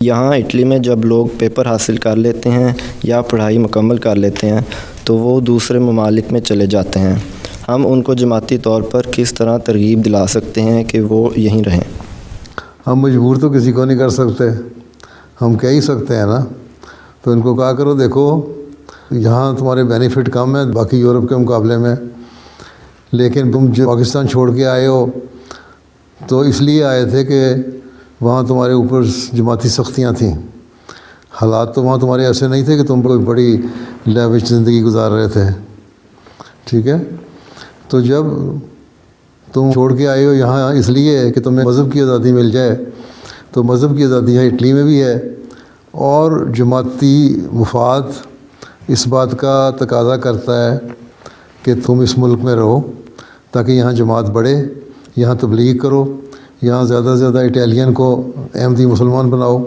یہاں اٹلی میں جب لوگ پیپر حاصل کر لیتے ہیں یا پڑھائی مکمل کر لیتے ہیں تو وہ دوسرے ممالک میں چلے جاتے ہیں۔ ہم ان کو جماعتی طور پر کس طرح ترغیب دلا سکتے ہیں کہ وہ یہیں رہیں؟ ہم مجبور تو کسی کو نہیں کر سکتے، ہم کہہ ہی سکتے ہیں نا۔ تو ان کو کہا کرو دیکھو یہاں تمہارے بینیفٹ کم ہے باقی یورپ کے مقابلے میں، لیکن تم جو پاکستان چھوڑ کے آئے ہو تو اس لیے آئے تھے کہ وہاں تمہارے اوپر جماعتی سختیاں تھیں، حالات تو وہاں تمہارے ایسے نہیں تھے کہ تم کوئی بڑی لیوش زندگی گزار رہے تھے، ٹھیک ہے۔ تو جب تم چھوڑ کے آئے ہو یہاں اس لیے کہ تمہیں مذہب کی آزادی مل جائے، تو مذہب کی آزادی ہے اٹلی میں بھی ہے، اور جماعتی مفاد اس بات کا تقاضا کرتا ہے کہ تم اس ملک میں رہو تاکہ یہاں جماعت بڑھے، یہاں تبلیغ کرو، یہاں زیادہ سے زیادہ اٹیلین کو احمدی مسلمان بناؤ،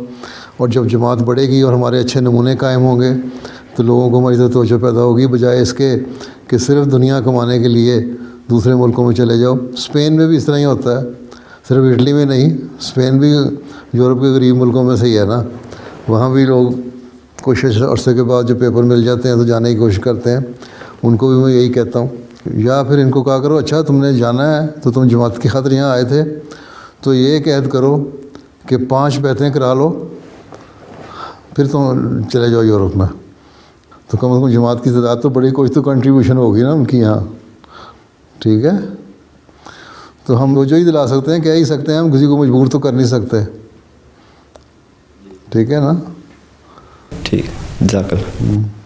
اور جب جماعت بڑھے گی اور ہمارے اچھے نمونے قائم ہوں گے تو لوگوں کو ہماری طرف توجہ پیدا ہوگی، بجائے اس کے کہ صرف دنیا کمانے کے لیے دوسرے ملکوں میں چلے جاؤ۔ اسپین میں بھی اس طرح ہی ہوتا ہے، صرف اٹلی میں نہیں، اسپین بھی یورپ کے غریب ملکوں میں سے ہی ہے نا۔ وہاں بھی لوگ کچھ عرصے کے بعد جو پیپر مل جاتے ہیں تو جانے کی کوشش کرتے ہیں، ان کو بھی میں یہی کہتا ہوں۔ یا پھر ان کو کہا کرو اچھا تم نے جانا ہے تو تم جماعت کی خاطر یہاں آئے تھے تو یہ ایک عہد کرو کہ 5 بیعتیں کرا لو پھر تم چلے جاؤ یورپ میں، تو کم از کم جماعت کی تعداد تو بڑی، کچھ تو کنٹریبیوشن ہوگی نا ان کی یہاں، ٹھیک ہے۔ تو ہم وہ جو ہی دلا سکتے ہیں کہہ ہی سکتے ہیں، ہم کسی کو مجبور تو کر نہیں سکتے، ٹھیک ہے نا۔ ٹھیک، جزاک اللہ۔